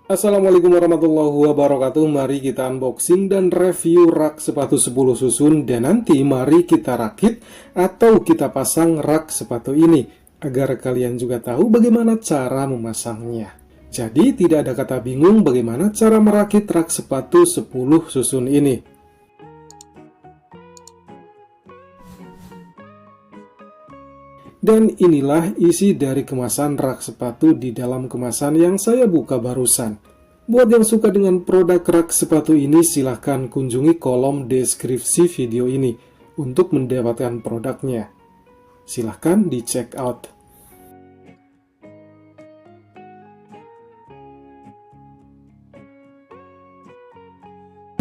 Assalamualaikum warahmatullahi wabarakatuh. Mari kita unboxing dan review rak sepatu 10 susun, dan nanti mari kita rakit atau kita pasang rak sepatu ini agar kalian juga tahu bagaimana cara memasangnya. Jadi tidak ada kata bingung bagaimana cara merakit rak sepatu 10 susun ini. Dan inilah isi dari kemasan rak sepatu di dalam kemasan yang saya buka barusan. Buat yang suka dengan produk rak sepatu ini, silahkan kunjungi kolom deskripsi video ini untuk mendapatkan produknya. Silahkan di check out.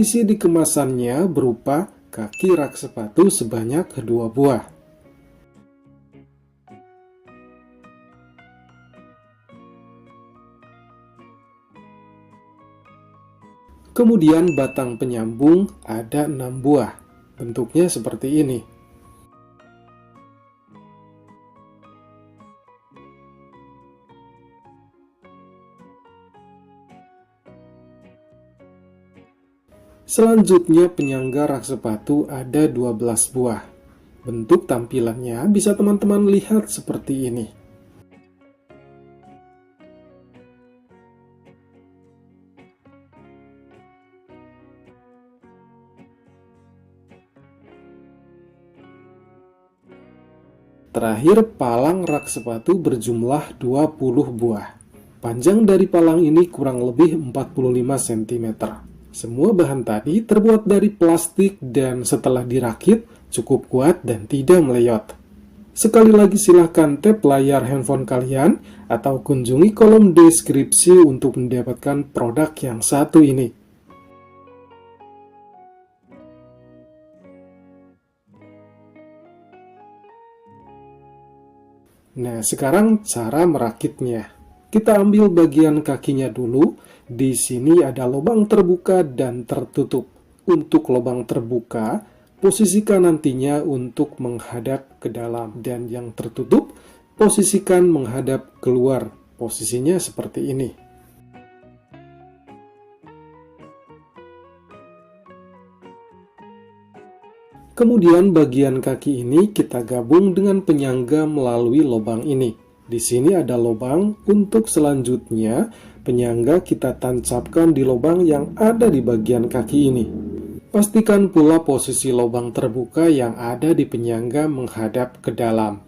Isi di kemasannya berupa kaki rak sepatu sebanyak 2 buah. Kemudian batang penyambung ada 6 buah. Bentuknya seperti ini. Selanjutnya penyangga rak sepatu ada 12 buah. Bentuk tampilannya bisa teman-teman lihat seperti ini. Terakhir, palang rak sepatu berjumlah 20 buah. Panjang dari palang ini kurang lebih 45 cm. Semua bahan tadi terbuat dari plastik dan setelah dirakit cukup kuat dan tidak meleyot. Sekali lagi silahkan tap layar handphone kalian atau kunjungi kolom deskripsi untuk mendapatkan produk yang satu ini. Nah, sekarang cara merakitnya. Kita ambil bagian kakinya dulu. Di sini ada lubang terbuka dan tertutup. Untuk lubang terbuka, posisikan nantinya untuk menghadap ke dalam, dan yang tertutup posisikan menghadap keluar. Posisinya seperti ini. Kemudian bagian kaki ini kita gabung dengan penyangga melalui lubang ini. Di sini ada lubang. Untuk selanjutnya, penyangga kita tancapkan di lubang yang ada di bagian kaki ini. Pastikan pula posisi lubang terbuka yang ada di penyangga menghadap ke dalam.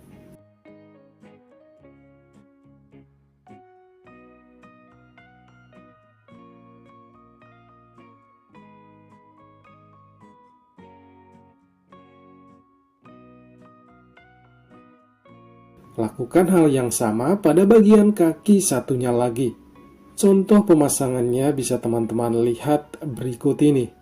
Lakukan hal yang sama pada bagian kaki satunya lagi. Contoh pemasangannya bisa teman-teman lihat berikut ini.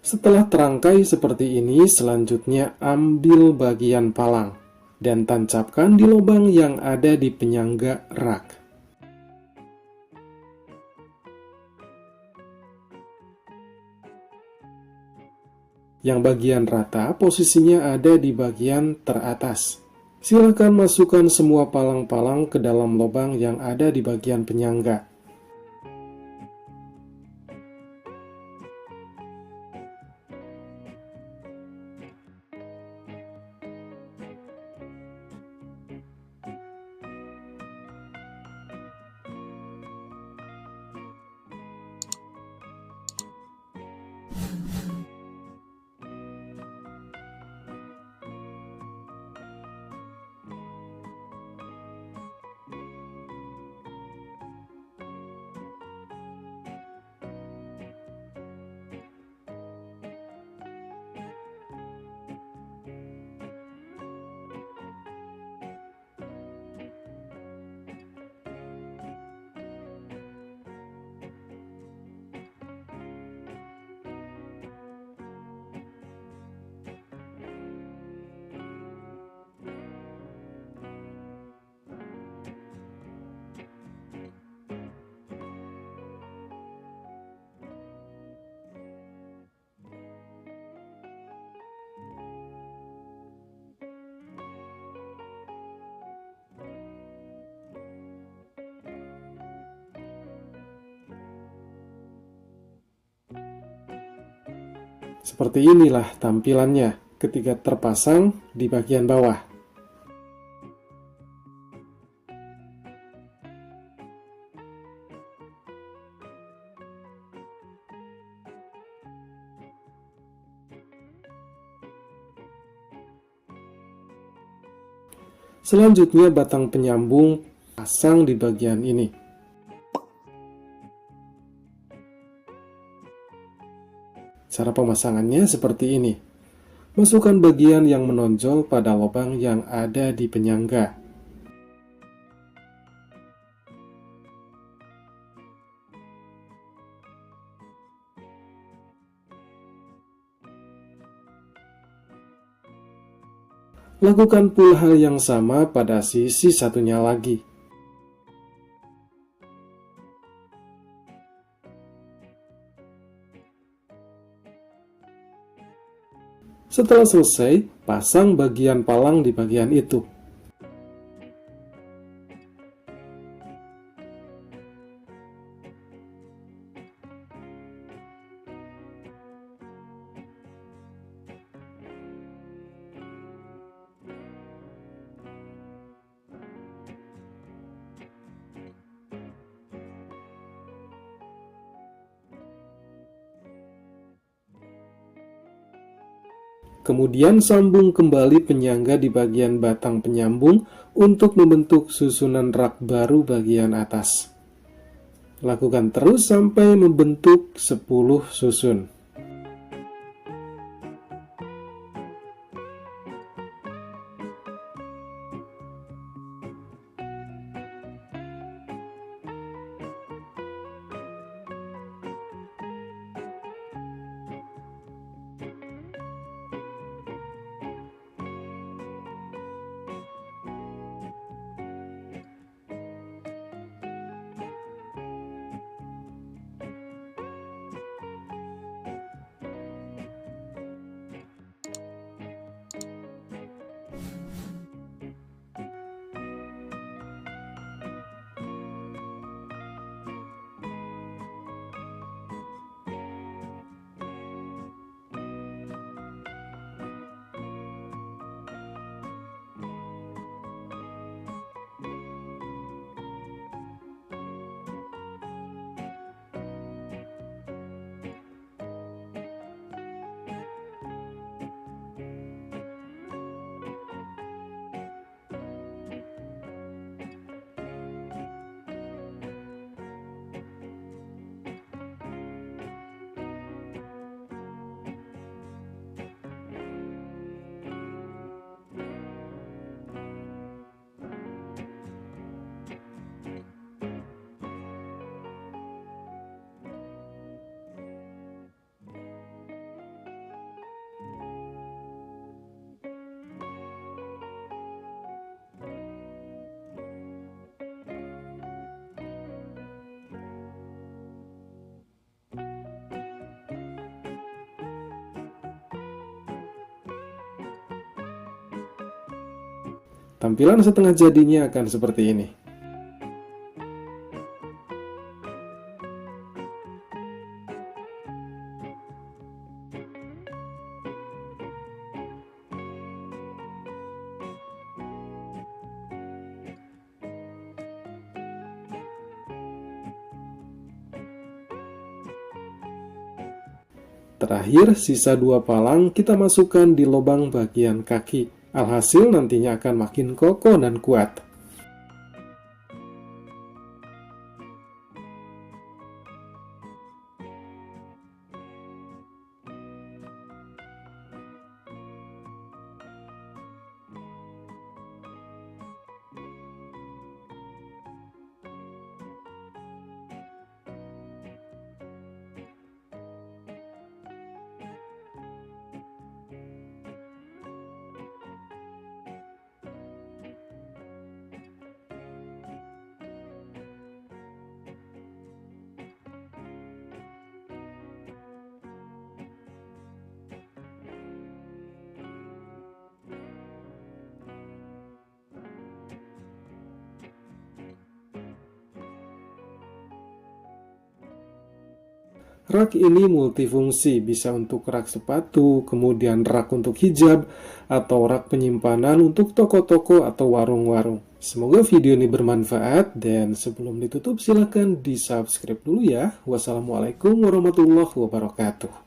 Setelah terangkai seperti ini, selanjutnya ambil bagian palang dan tancapkan di lubang yang ada di penyangga rak. Yang bagian rata posisinya ada di bagian teratas. Silakan masukkan semua palang-palang ke dalam lubang yang ada di bagian penyangga. Seperti inilah tampilannya ketika terpasang di bagian bawah. Selanjutnya batang penyambung pasang di bagian ini. Cara pemasangannya seperti ini. Masukkan bagian yang menonjol pada lubang yang ada di penyangga. Lakukan pula hal yang sama pada sisi satunya lagi. Setelah selesai, pasang bagian palang di bagian itu. Kemudian sambung kembali penyangga di bagian batang penyambung untuk membentuk susunan rak baru bagian atas. Lakukan terus sampai membentuk 10 susun. Tampilan setengah jadinya akan seperti ini. Terakhir, sisa 2 palang kita masukkan di lubang bagian kaki. Alhasil nantinya akan makin kokoh dan kuat. Rak ini multifungsi, bisa untuk rak sepatu, kemudian rak untuk hijab, atau rak penyimpanan untuk toko-toko atau warung-warung. Semoga video ini bermanfaat, dan sebelum ditutup silahkan di subscribe dulu ya. Wassalamualaikum warahmatullahi wabarakatuh.